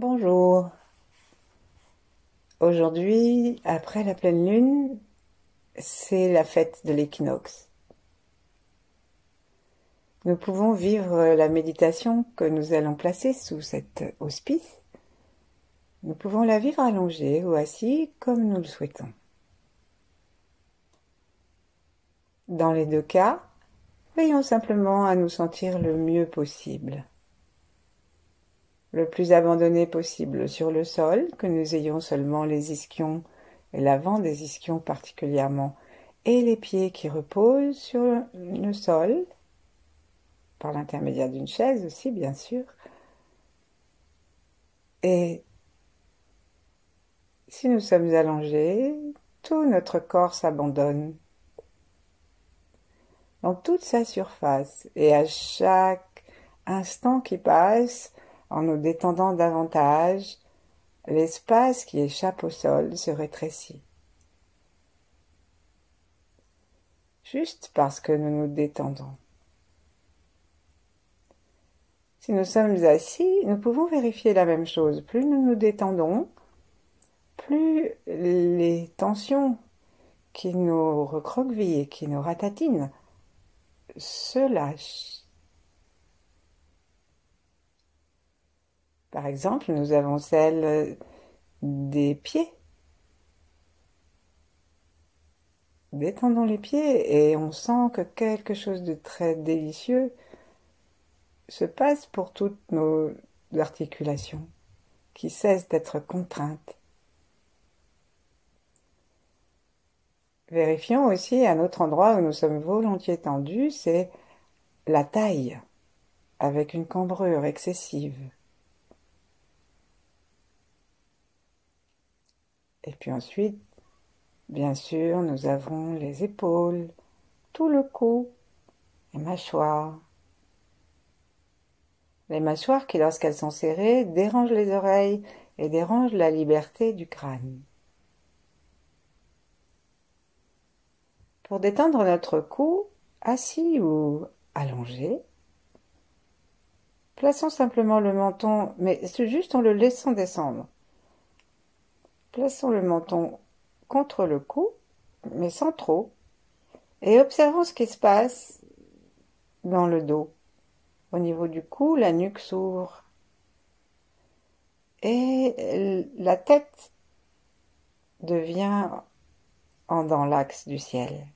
Bonjour. Aujourd'hui, après la pleine lune, c'est la fête de l'équinoxe. Nous pouvons vivre la méditation que nous allons placer sous cet auspice. Nous pouvons la vivre allongée ou assis comme nous le souhaitons. Dans les deux cas, veillons simplement à nous sentir le mieux possible. Le plus abandonné possible sur le sol, que nous ayons seulement les ischions et l'avant des ischions particulièrement, et les pieds qui reposent sur le sol, par l'intermédiaire d'une chaise aussi, bien sûr. Et si nous sommes allongés, tout notre corps s'abandonne dans toute sa surface, et à chaque instant qui passe, en nous détendant davantage, l'espace qui échappe au sol se rétrécit. Juste parce que nous nous détendons. Si nous sommes assis, nous pouvons vérifier la même chose. Plus nous nous détendons, plus les tensions qui nous recroquevillent et qui nous ratatinent se lâchent. Par exemple, nous avons celle des pieds. Détendons les pieds et on sent que quelque chose de très délicieux se passe pour toutes nos articulations, qui cessent d'être contraintes. Vérifions aussi un autre endroit où nous sommes volontiers tendus, c'est la taille, avec une cambrure excessive. Et puis ensuite, bien sûr, nous avons les épaules, tout le cou, les mâchoires. Les mâchoires qui, lorsqu'elles sont serrées, dérangent les oreilles et dérangent la liberté du crâne. Pour détendre notre cou, assis ou allongé, plaçons simplement le menton, mais c'est juste en le laissant descendre. Plaçons le menton contre le cou, mais sans trop, et observons ce qui se passe dans le dos. Au niveau du cou, la nuque s'ouvre et la tête devient dans l'axe du ciel.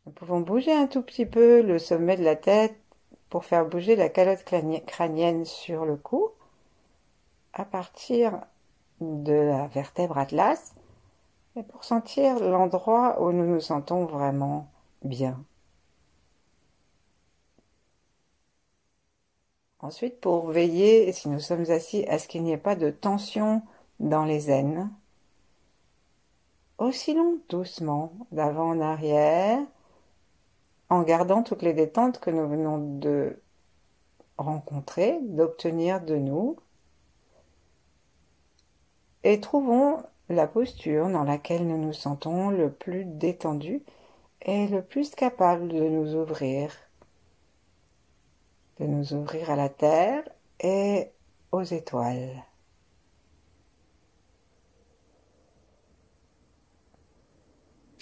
Nous pouvons bouger un tout petit peu le sommet de la tête pour faire bouger la calotte crânienne sur le cou à partir de la vertèbre atlas et pour sentir l'endroit où nous nous sentons vraiment bien. Ensuite, pour veiller, si nous sommes assis, à ce qu'il n'y ait pas de tension dans les aines, oscillons doucement d'avant en arrière, en gardant toutes les détentes que nous venons de rencontrer, d'obtenir de nous, et trouvons la posture dans laquelle nous nous sentons le plus détendus et le plus capable de nous ouvrir à la terre et aux étoiles.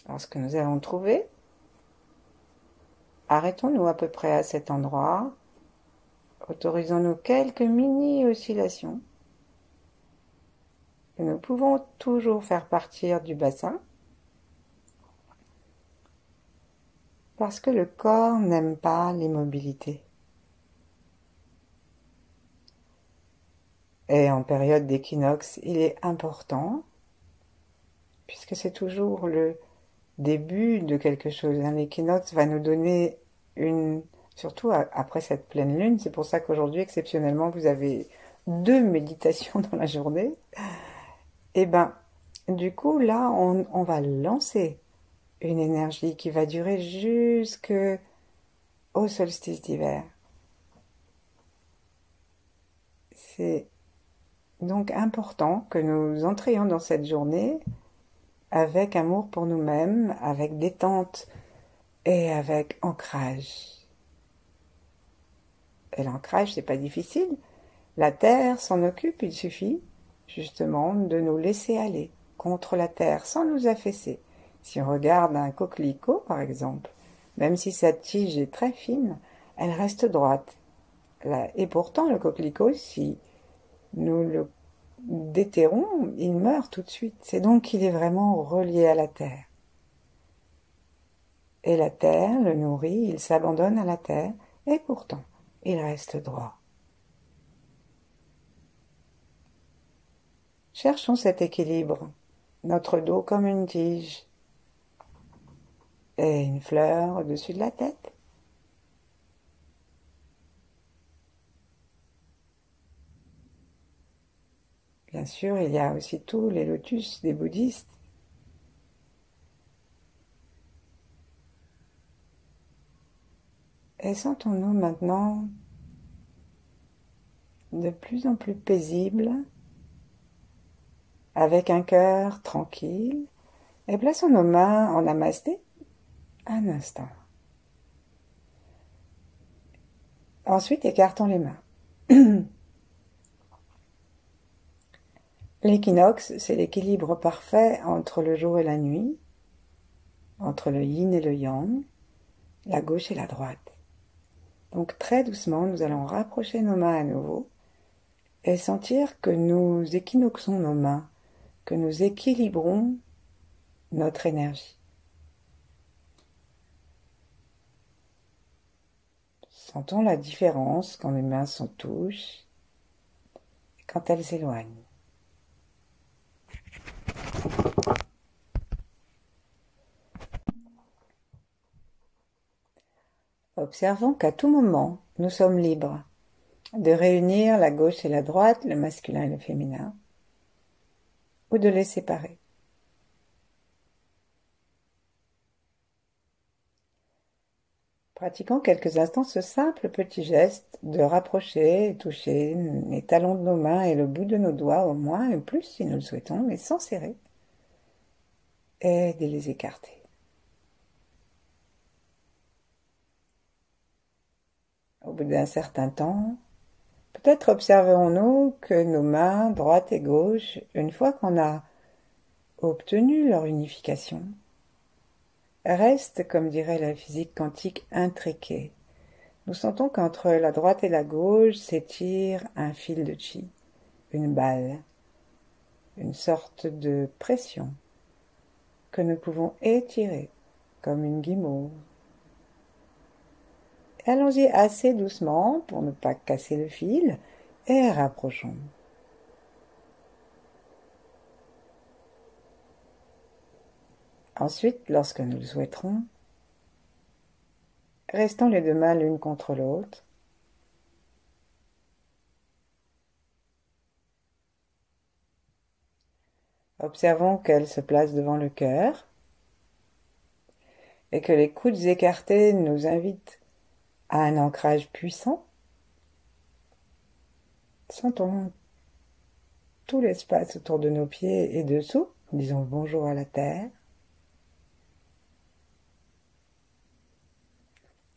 Lorsque nous avons trouvé, arrêtons-nous à peu près à cet endroit, autorisons-nous quelques mini-oscillations que nous pouvons toujours faire partir du bassin parce que le corps n'aime pas l'immobilité. Et en période d'équinoxe, il est important, puisque c'est toujours le début de quelque chose. Un équinoxe va nous donner surtout après cette pleine lune, c'est pour ça qu'aujourd'hui, exceptionnellement, vous avez 2 méditations dans la journée. Et ben, du coup, là, on va lancer une énergie qui va durer jusqu'au solstice d'hiver. C'est donc important que nous entrions dans cette journée avec amour pour nous-mêmes, avec détente et avec ancrage. Et l'ancrage, c'est pas difficile. La terre s'en occupe, il suffit justement de nous laisser aller contre la terre sans nous affaisser. Si on regarde un coquelicot, par exemple, même si sa tige est très fine, elle reste droite. Et pourtant, le coquelicot, si nous le déterrons, il meurt tout de suite. C'est donc qu'il est vraiment relié à la terre. Et la terre le nourrit, il s'abandonne à la terre, et pourtant, il reste droit. Cherchons cet équilibre, notre dos comme une tige, et une fleur au-dessus de la tête. Bien sûr, il y a aussi tous les lotus des bouddhistes. Et sentons-nous maintenant de plus en plus paisibles, avec un cœur tranquille, et plaçons nos mains en namasté un instant. Ensuite, écartons les mains. L'équinoxe, c'est l'équilibre parfait entre le jour et la nuit, entre le yin et le yang, la gauche et la droite. Donc très doucement, nous allons rapprocher nos mains à nouveau et sentir que nous équinoxons nos mains, que nous équilibrons notre énergie. Sentons la différence quand les mains se touchent et quand elles s'éloignent. Observons qu'à tout moment, nous sommes libres de réunir la gauche et la droite, le masculin et le féminin, ou de les séparer. Pratiquons quelques instants ce simple petit geste de rapprocher et toucher les talons de nos mains et le bout de nos doigts au moins, et plus si nous le souhaitons, mais sans serrer, et de les écarter. Au bout d'un certain temps, peut-être observerons-nous que nos mains, droite et gauche, une fois qu'on a obtenu leur unification, restent, comme dirait la physique quantique, intriquées. Nous sentons qu'entre la droite et la gauche s'étire un fil de chi, une balle, une sorte de pression que nous pouvons étirer comme une guimauve. Allons-y assez doucement pour ne pas casser le fil et rapprochons. Ensuite, lorsque nous le souhaiterons, restons les deux mains l'une contre l'autre. Observons qu'elles se placent devant le cœur et que les coudes écartés nous invitent à un ancrage puissant. Sentons tout l'espace autour de nos pieds et dessous. Disons bonjour à la terre.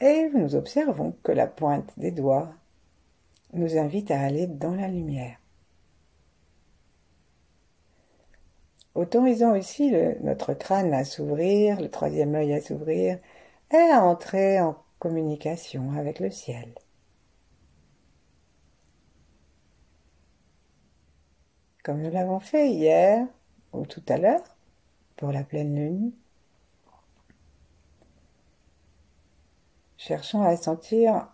Et nous observons que la pointe des doigts nous invite à aller dans la lumière. Autorisons aussi notre crâne à s'ouvrir, le troisième œil à s'ouvrir et à entrer en communication avec le ciel. Comme nous l'avons fait hier ou tout à l'heure pour la pleine lune, cherchons à sentir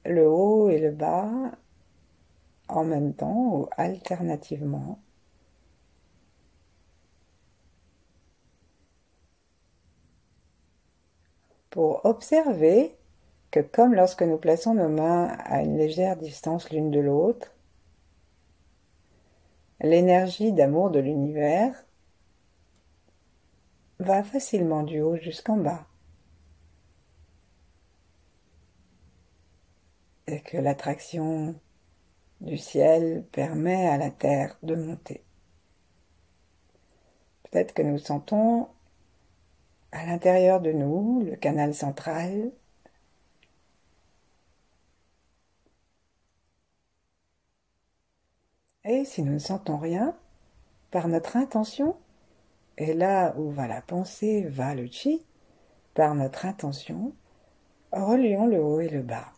le haut et le bas en même temps ou alternativement. Pour observer que comme lorsque nous plaçons nos mains à une légère distance l'une de l'autre, l'énergie d'amour de l'univers va facilement du haut jusqu'en bas. Et que l'attraction du ciel permet à la terre de monter. Peut-être que nous sentons à l'intérieur de nous le canal central Et si nous ne sentons rien, par notre intention, et là où va la pensée, va le chi, par notre intention, relions le haut et le bas.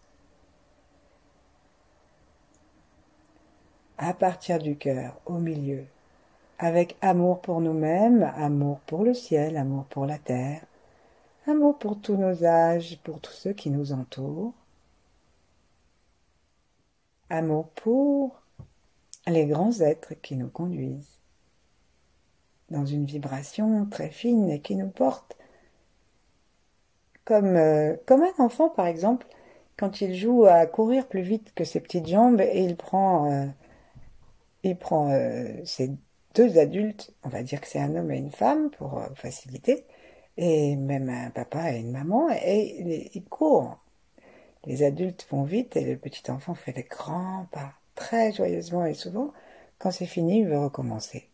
À partir du cœur, au milieu, avec amour pour nous-mêmes, amour pour le ciel, amour pour la terre, amour pour tous nos âges, pour tous ceux qui nous entourent, amour pour les grands êtres qui nous conduisent dans une vibration très fine et qui nous porte comme un enfant par exemple quand il joue à courir plus vite que ses petites jambes et il prend ses deux adultes, on va dire que c'est un homme et une femme pour faciliter, et même un papa et une maman, et il court. Les adultes vont vite et le petit enfant fait des grands pas, très joyeusement et souvent, quand c'est fini, il veut recommencer.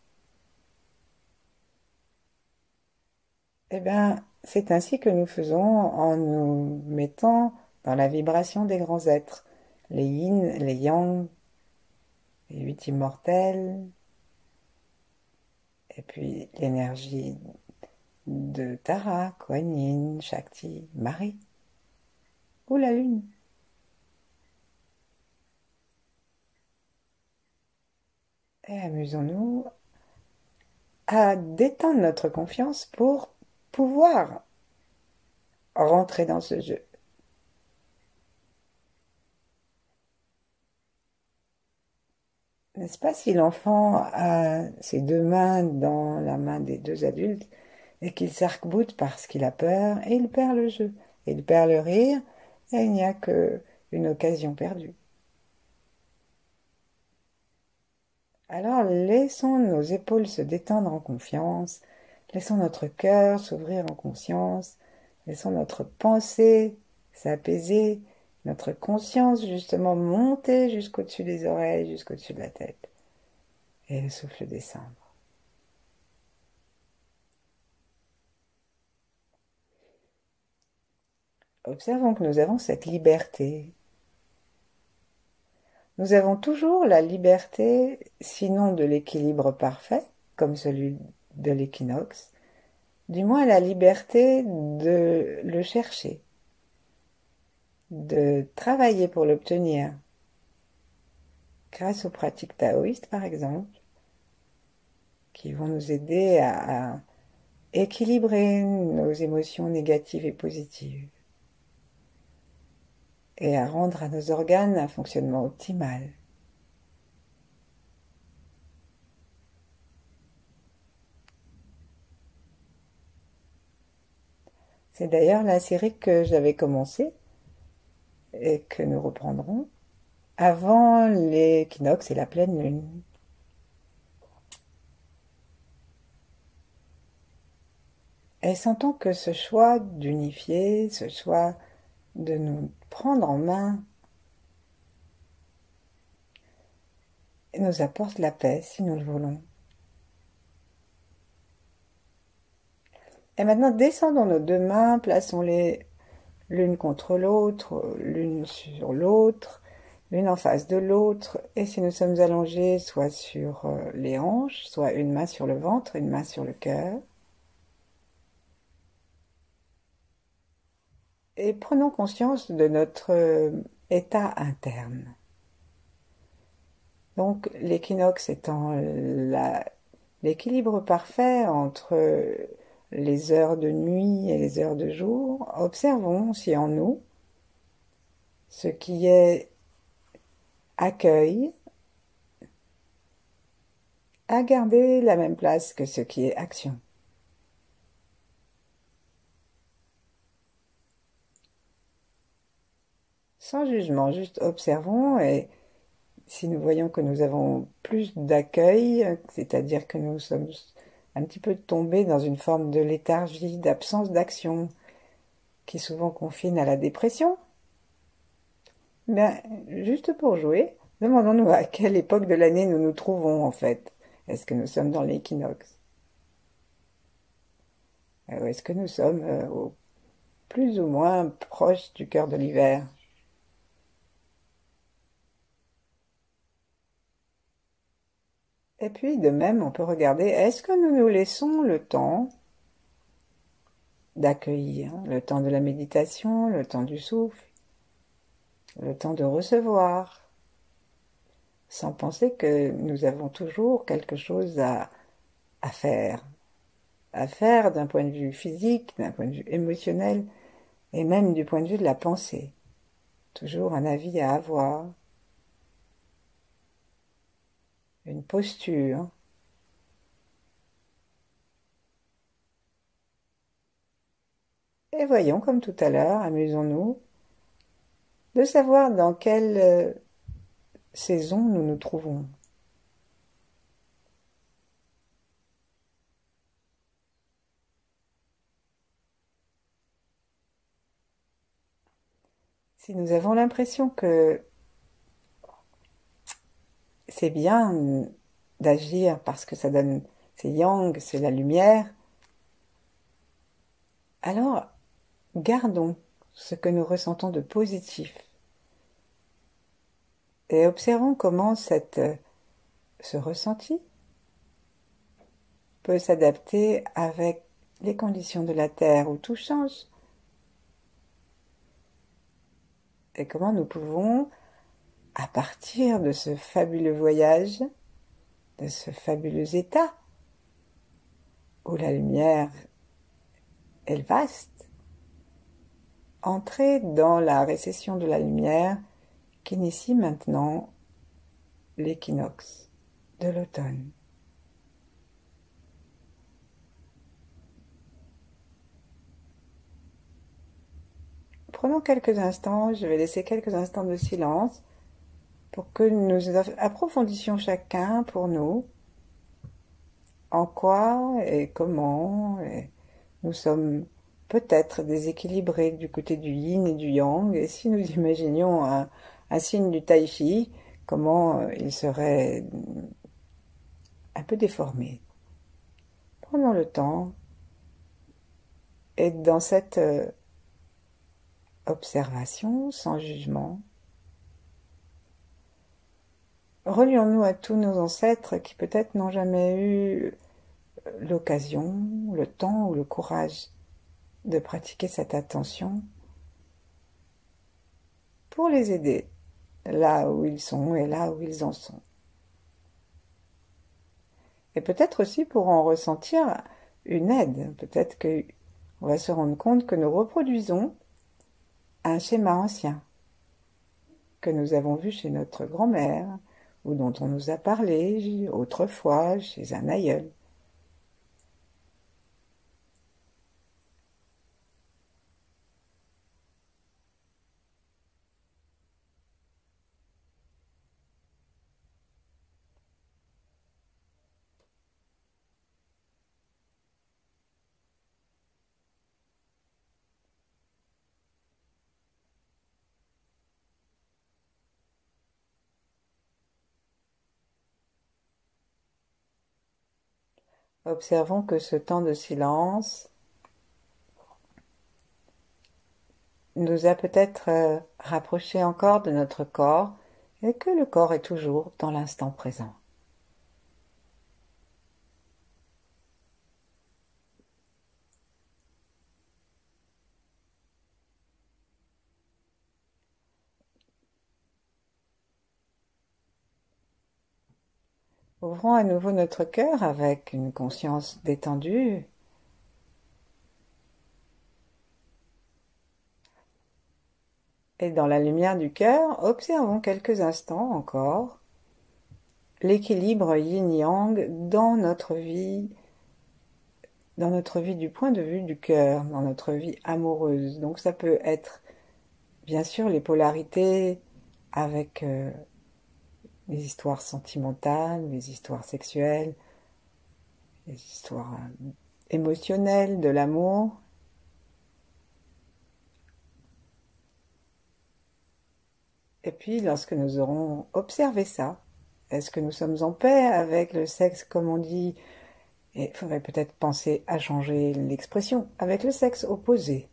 Eh bien, c'est ainsi que nous faisons en nous mettant dans la vibration des grands êtres, les yin, les yang, les huit immortels, et puis l'énergie de Tara, Kuan Yin, Shakti, Marie, ou la lune. Et amusons-nous à détendre notre confiance pour pouvoir rentrer dans ce jeu. N'est-ce pas si l'enfant a ses deux mains dans la main des deux adultes et qu'il s'arc-boute parce qu'il a peur et il perd le jeu, et il perd le rire et il n'y a qu'une occasion perdue. Alors laissons nos épaules se détendre en confiance, laissons notre cœur s'ouvrir en conscience, laissons notre pensée s'apaiser, notre conscience justement monter jusqu'au-dessus des oreilles, jusqu'au-dessus de la tête, et le souffle descendre. Observons que nous avons cette liberté. Nous avons toujours la liberté, sinon de l'équilibre parfait, comme celui de l'équinoxe, du moins la liberté de le chercher, de travailler pour l'obtenir, grâce aux pratiques taoïstes par exemple, qui vont nous aider à équilibrer nos émotions négatives et positives, et à rendre à nos organes un fonctionnement optimal. C'est d'ailleurs la série que j'avais commencée et que nous reprendrons avant l'équinoxe et la pleine lune. Et sentons que ce choix d'unifier, ce choix de nous prendre en main, nous apporte la paix si nous le voulons. Et maintenant, descendons nos deux mains, plaçons-les l'une contre l'autre, l'une sur l'autre, l'une en face de l'autre. Et si nous sommes allongés, soit sur les hanches, soit une main sur le ventre, une main sur le cœur. Et prenons conscience de notre état interne. Donc l'équinoxe étant l'équilibre parfait entre les heures de nuit et les heures de jour, observons si en nous ce qui est accueil a gardé la même place que ce qui est action. Sans jugement, juste observons, et si nous voyons que nous avons plus d'accueil, c'est-à-dire que nous sommes un petit peu tombés dans une forme de léthargie, d'absence d'action, qui souvent confine à la dépression, bien, juste pour jouer, demandons-nous à quelle époque de l'année nous nous trouvons en fait. Est-ce que nous sommes dans l'équinoxe? Ou est-ce que nous sommes plus ou moins proches du cœur de l'hiver? Et puis de même, on peut regarder, est-ce que nous nous laissons le temps d'accueillir, le temps de la méditation, le temps du souffle, le temps de recevoir, sans penser que nous avons toujours quelque chose à faire, à faire d'un point de vue physique, d'un point de vue émotionnel, et même du point de vue de la pensée. Toujours un avis à avoir, une posture. Et voyons, comme tout à l'heure, amusons-nous de savoir dans quelle saison nous nous trouvons. Si nous avons l'impression que c'est bien d'agir parce que ça donne, c'est yang, c'est la lumière, alors gardons ce que nous ressentons de positif et observons comment ce ressenti peut s'adapter avec les conditions de la Terre où tout change et comment nous pouvons, à partir de ce fabuleux voyage, de ce fabuleux état où la lumière est vaste, entrer dans la récession de la lumière qu'initie maintenant l'équinoxe de l'automne. Prenons quelques instants, je vais laisser quelques instants de silence pour que nous approfondissions chacun pour nous en quoi et comment nous sommes peut-être déséquilibrés du côté du yin et du yang, et si nous imaginions un signe du tai chi, comment il serait un peu déformé. Prenons le temps et dans cette observation sans jugement, relions-nous à tous nos ancêtres qui peut-être n'ont jamais eu l'occasion, le temps ou le courage de pratiquer cette attention pour les aider là où ils sont et là où ils en sont. Et peut-être aussi pour en ressentir une aide. Peut-être qu'on va se rendre compte que nous reproduisons un schéma ancien que nous avons vu chez notre grand-mère ou dont on nous a parlé autrefois chez un aïeul. Observons que ce temps de silence nous a peut-être rapprochés encore de notre corps et que le corps est toujours dans l'instant présent. Ouvrons à nouveau notre cœur avec une conscience détendue. Et dans la lumière du cœur, observons quelques instants encore l'équilibre yin-yang dans notre vie du point de vue du cœur, dans notre vie amoureuse. Donc ça peut être bien sûr les polarités avec les histoires sentimentales, les histoires sexuelles, les histoires émotionnelles de l'amour. Et puis lorsque nous aurons observé ça, est-ce que nous sommes en paix avec le sexe comme on dit? Et il faudrait peut-être penser à changer l'expression, avec le sexe opposé.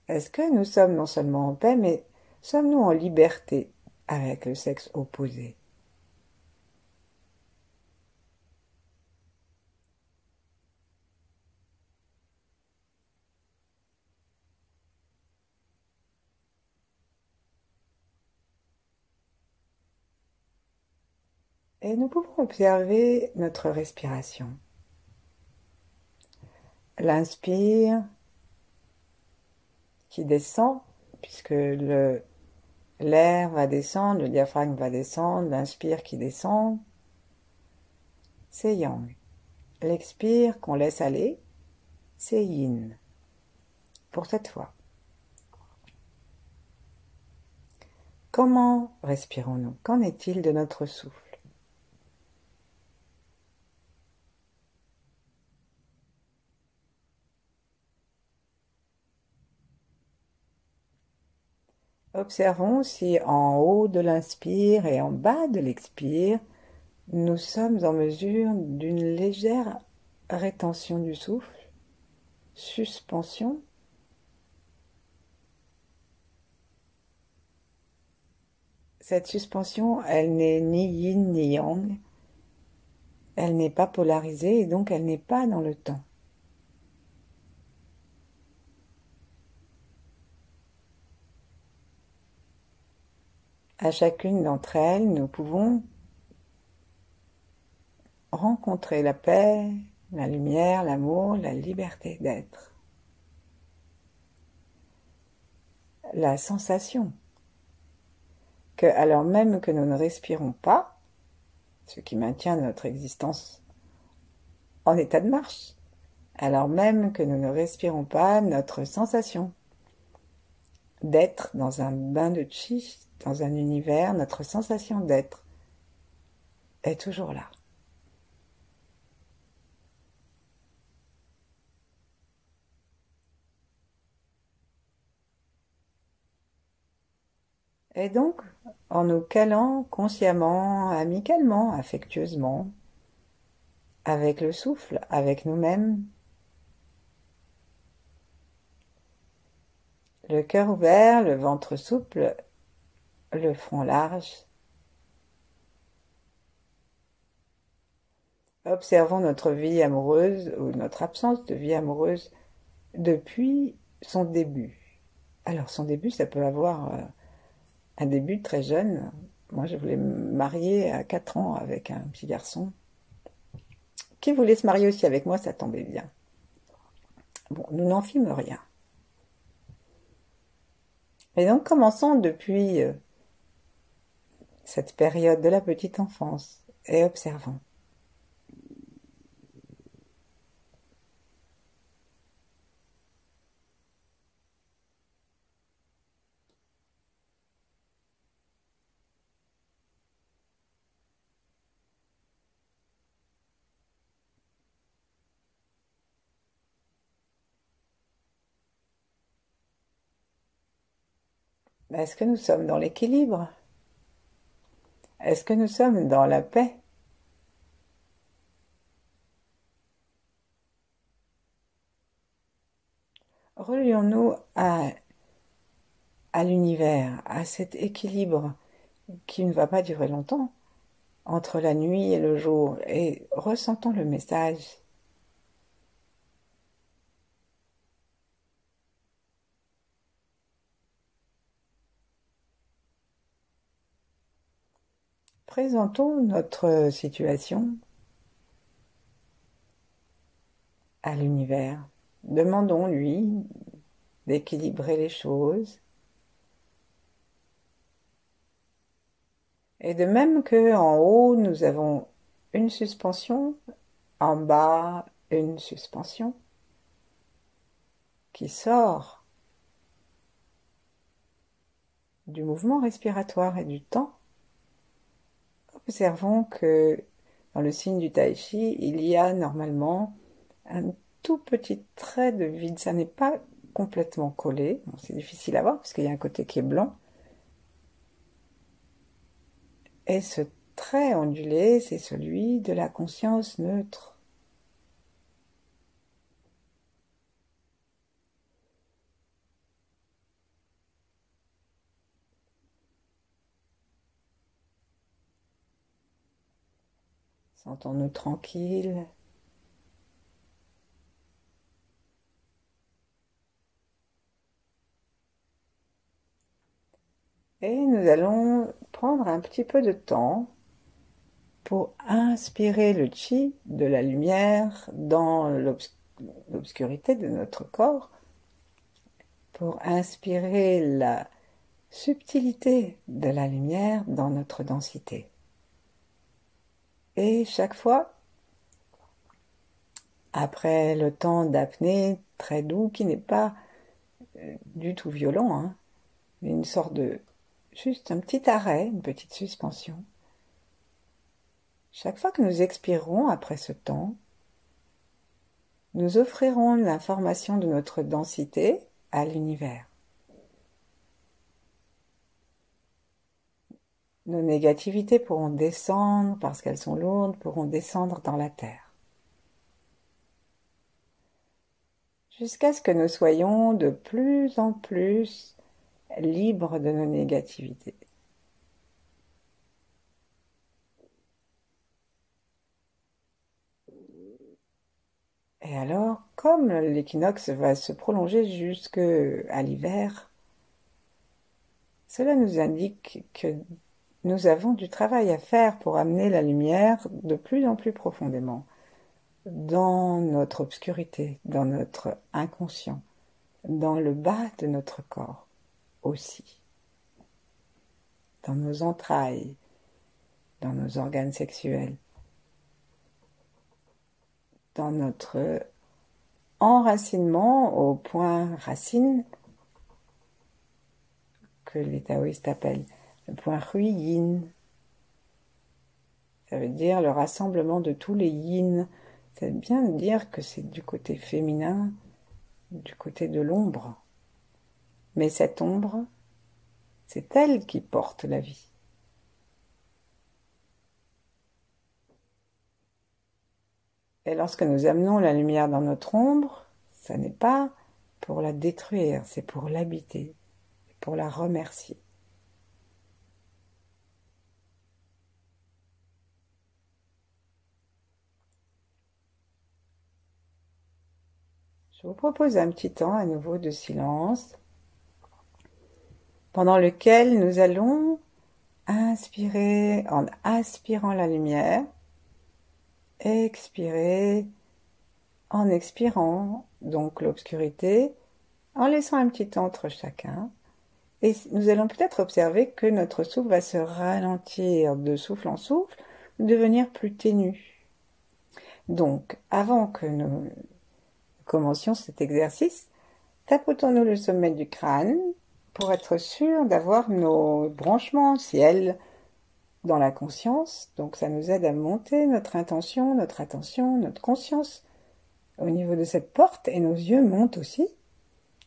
Est-ce que nous sommes non seulement en paix, mais sommes-nous en liberté avec le sexe opposé. Et nous pouvons observer notre respiration. L'inspire qui descend, puisque l'air va descendre, le diaphragme va descendre, l'inspire qui descend, c'est yang. L'expire qu'on laisse aller, c'est yin. Pour cette fois. Comment respirons-nous? Qu'en est-il de notre souffle? Observons si en haut de l'inspire et en bas de l'expire, nous sommes en mesure d'une légère rétention du souffle, suspension. Cette suspension, elle n'est ni yin ni yang, elle n'est pas polarisée et donc elle n'est pas dans le temps. À chacune d'entre elles, nous pouvons rencontrer la paix, la lumière, l'amour, la liberté d'être. La sensation que, alors même que nous ne respirons pas, ce qui maintient notre existence en état de marche, alors même que nous ne respirons pas, notre sensation d'être dans un bain de chi, dans un univers, notre sensation d'être est toujours là. Et donc, en nous calant consciemment, amicalement, affectueusement, avec le souffle, avec nous-mêmes, le cœur ouvert, le ventre souple, le front large. Observons notre vie amoureuse ou notre absence de vie amoureuse depuis son début. Alors son début, ça peut avoir un début très jeune. Moi, je voulais me marier à 4 ans avec un petit garçon qui voulait se marier aussi avec moi, ça tombait bien. Bon, nous n'en fîmes rien. Et donc commençons depuis cette période de la petite enfance et observons. Est-ce que nous sommes dans l'équilibre? Est-ce que nous sommes dans la paix? Relions-nous à l'univers, à cet équilibre qui ne va pas durer longtemps entre la nuit et le jour, et ressentons le message. Présentons notre situation à l'univers. Demandons-lui d'équilibrer les choses. Et de même que en haut, nous avons une suspension, en bas, une suspension qui sort du mouvement respiratoire et du temps. Observons que dans le signe du Tai Chi, il y a normalement un tout petit trait de vide. Ça n'est pas complètement collé. Bon, c'est difficile à voir parce qu'il y a un côté qui est blanc. Et ce trait ondulé, c'est celui de la conscience neutre. Sentons-nous tranquilles. Et nous allons prendre un petit peu de temps pour inspirer le chi de la lumière dans l'obscurité de notre corps, pour inspirer la subtilité de la lumière dans notre densité. Et chaque fois, après le temps d'apnée très doux, qui n'est pas du tout violent, hein, mais une sorte de juste un petit arrêt, une petite suspension. Chaque fois que nous expirerons après ce temps, nous offrirons l'information de notre densité à l'univers. Nos négativités pourront descendre, parce qu'elles sont lourdes, pourront descendre dans la terre. Jusqu'à ce que nous soyons de plus en plus libres de nos négativités. Et alors, comme l'équinoxe va se prolonger jusqu'à l'hiver, cela nous indique que nous avons du travail à faire pour amener la lumière de plus en plus profondément dans notre obscurité, dans notre inconscient, dans le bas de notre corps aussi, dans nos entrailles, dans nos organes sexuels, dans notre enracinement au point racine que les taoïstes appellent le point Hui Yin. Ça veut dire le rassemblement de tous les yin. Ça veut bien dire que c'est du côté féminin, du côté de l'ombre. Mais cette ombre, c'est elle qui porte la vie. Et lorsque nous amenons la lumière dans notre ombre, ça n'est pas pour la détruire, c'est pour l'habiter, pour la remercier. Je vous propose un petit temps à nouveau de silence, pendant lequel nous allons inspirer en aspirant la lumière, expirer en expirant donc l'obscurité, en laissant un petit temps entre chacun. Et nous allons peut-être observer que notre souffle va se ralentir de souffle en souffle, devenir plus ténu. Donc, avant que nous commencions cet exercice, tapotons-nous le sommet du crâne pour être sûr d'avoir nos branchements ciel dans la conscience. Donc, ça nous aide à monter notre intention, notre attention, notre conscience au niveau de cette porte, et nos yeux montent aussi.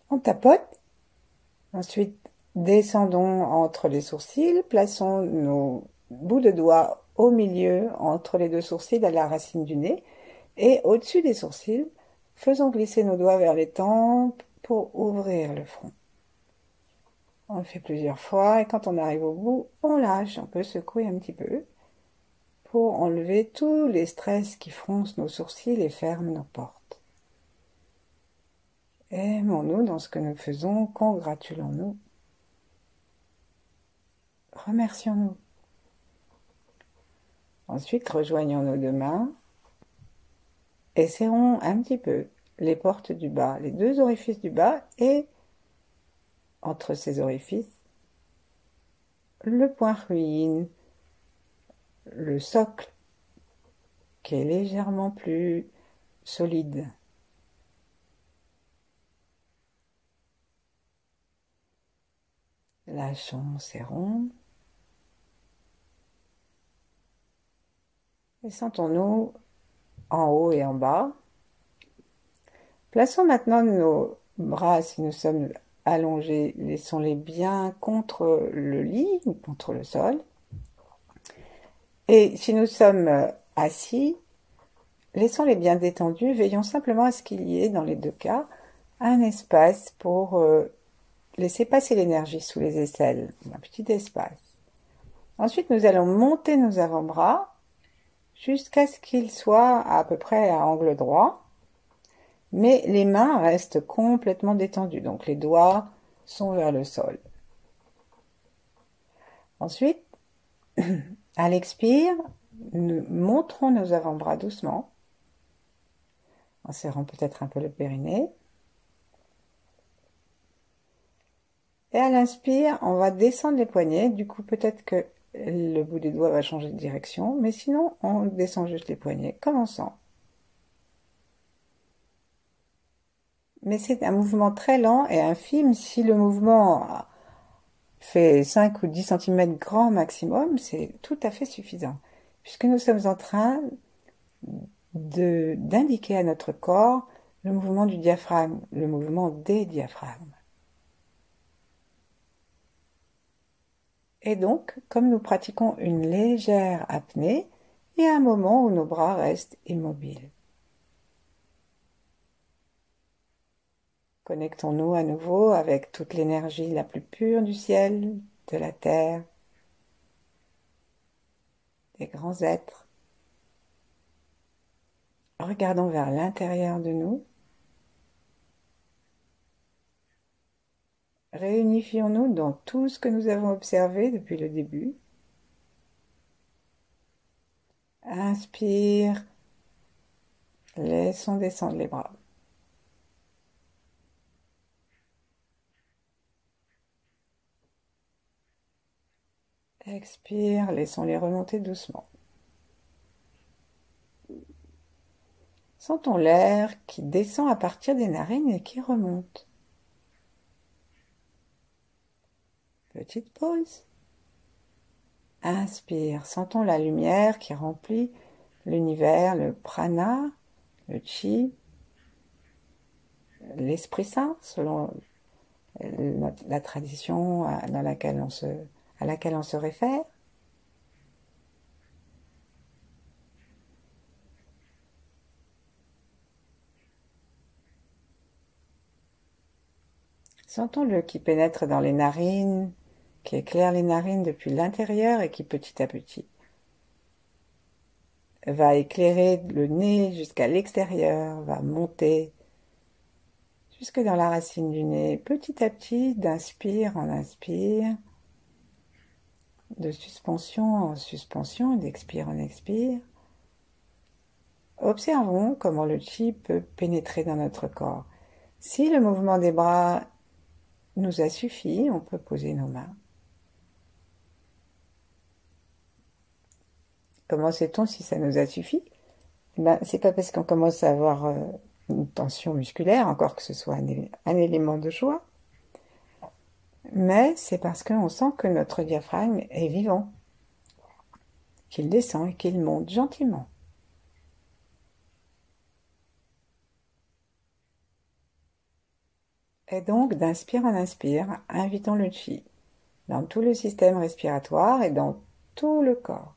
On tapote. Ensuite, descendons entre les sourcils, plaçons nos bouts de doigts au milieu entre les deux sourcils à la racine du nez, et au-dessus des sourcils, faisons glisser nos doigts vers les tempes pour ouvrir le front. On le fait plusieurs fois, et quand on arrive au bout, on lâche, on peut secouer un petit peu pour enlever tous les stress qui froncent nos sourcils et ferment nos portes. Aimons-nous dans ce que nous faisons, congratulons-nous. Remercions-nous. Ensuite, rejoignons nos deux mains et serrons un petit peu les portes du bas, les deux orifices du bas, et entre ces orifices, le point ruine, le socle qui est légèrement plus solide. Lâchons, serrons. Et sentons-nous en haut et en bas. Plaçons maintenant nos bras, si nous sommes allongés, laissons-les bien contre le lit ou contre le sol. Et si nous sommes assis, laissons-les bien détendus, veillons simplement à ce qu'il y ait, dans les deux cas, un espace pour laisser passer l'énergie sous les aisselles, un petit espace. Ensuite, nous allons monter nos avant-bras jusqu'à ce qu'il soit à peu près à angle droit, mais les mains restent complètement détendues, donc les doigts sont vers le sol. Ensuite, à l'expire, nous montrons nos avant-bras doucement, en serrant peut-être un peu le périnée. Et à l'inspire, on va descendre les poignets. Du coup, peut-être que le bout des doigts va changer de direction, mais sinon, on descend juste les poignets, commençant. Mais c'est un mouvement très lent et infime. Si le mouvement fait 5 ou 10 cm grand maximum, c'est tout à fait suffisant, puisque nous sommes en train d'indiquer à notre corps le mouvement du diaphragme, le mouvement des diaphragmes. Et donc, comme nous pratiquons une légère apnée, il y a un moment où nos bras restent immobiles. Connectons-nous à nouveau avec toute l'énergie la plus pure du ciel, de la terre, des grands êtres. Regardons vers l'intérieur de nous. Réunifions-nous dans tout ce que nous avons observé depuis le début. Inspire, laissons descendre les bras. Expire, laissons-les remonter doucement. Sentons l'air qui descend à partir des narines et qui remonte. Petite pause. Inspire, sentons la lumière qui remplit l'univers, le prana, le chi, l'Esprit Saint, selon la tradition à laquelle on se réfère. Sentons-le qui pénètre dans les narines, qui éclaire les narines depuis l'intérieur et qui petit à petit va éclairer le nez jusqu'à l'extérieur, va monter jusque dans la racine du nez, petit à petit, d'inspire en inspire, de suspension en suspension, d'expire en expire. Observons comment le chi peut pénétrer dans notre corps. Si le mouvement des bras nous a suffi, on peut poser nos mains. Comment sait-on si ça nous a suffi? C'est pas parce qu'on commence à avoir une tension musculaire, encore que ce soit un élément de choix, mais c'est parce qu'on sent que notre diaphragme est vivant, qu'il descend et qu'il monte gentiment. Et donc, d'inspire en inspire, invitons le chi dans tout le système respiratoire et dans tout le corps.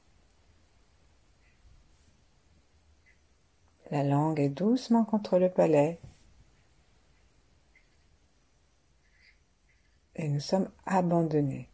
La langue est doucement contre le palais. Et nous sommes abandonnés.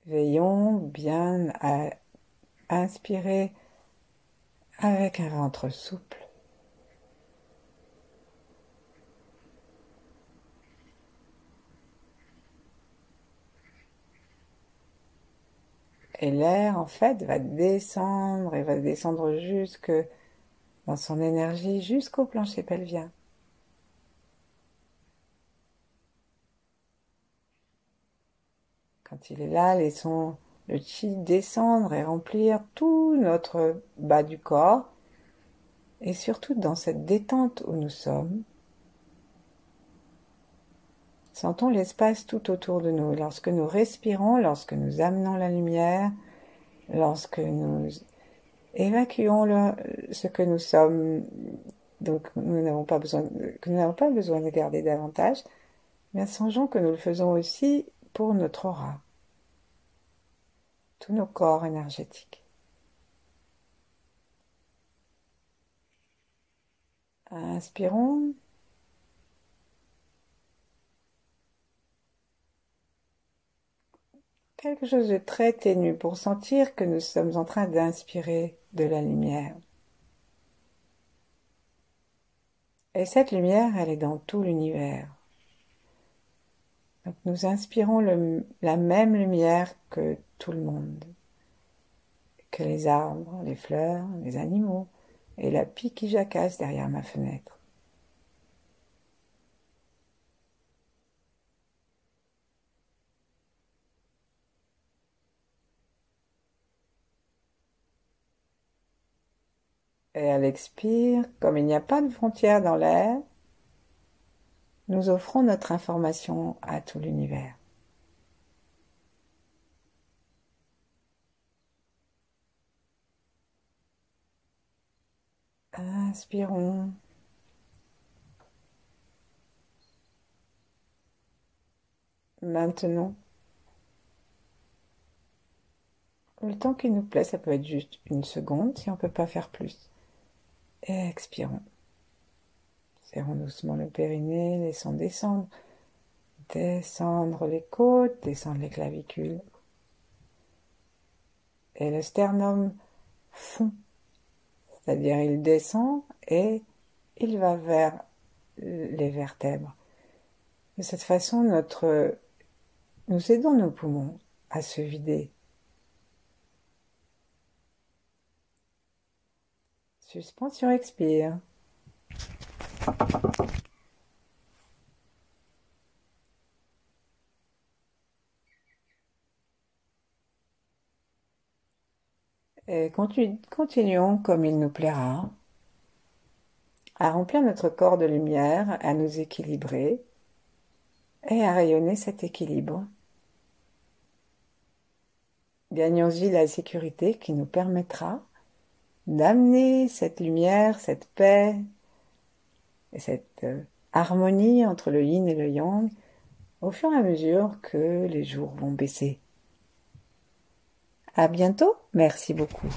Veillons bien à inspirer avec un ventre souple. Et l'air, en fait, va descendre et va descendre jusque dans son énergie jusqu'au plancher pelvien. Quand il est là, laissons le chi descendre et remplir tout notre bas du corps. Et surtout dans cette détente où nous sommes, sentons l'espace tout autour de nous. Lorsque nous respirons, lorsque nous amenons la lumière, lorsque nous évacuons ce que nous sommes, donc que nous n'avons pas besoin de garder davantage, mais songeons que nous le faisons aussi pour notre aura. tous nos corps énergétiques. Inspirons. Quelque chose de très ténu pour sentir que nous sommes en train d'inspirer de la lumière. Et cette lumière, elle est dans tout l'univers. Donc nous inspirons la même lumière que tout le monde, que les arbres, les fleurs, les animaux et la pie qui jacasse derrière ma fenêtre. Et à l'expire, comme il n'y a pas de frontière dans l'air, nous offrons notre information à tout l'univers. Inspirons. Maintenant, le temps qui nous plaît, ça peut être juste une seconde si on ne peut pas faire plus. Et expirons. Serrons doucement le périnée, laissons descendre. Descendre les côtes, descendre les clavicules. Et le sternum fond. C'est-à-dire il descend et il va vers les vertèbres. De cette façon, nous aidons nos poumons à se vider. Suspension, expire. Et continuons comme il nous plaira à remplir notre corps de lumière, à nous équilibrer et à rayonner cet équilibre. Gagnons-y la sécurité qui nous permettra d'amener cette lumière, cette paix et cette harmonie entre le yin et le yang au fur et à mesure que les jours vont baisser. À bientôt, merci beaucoup.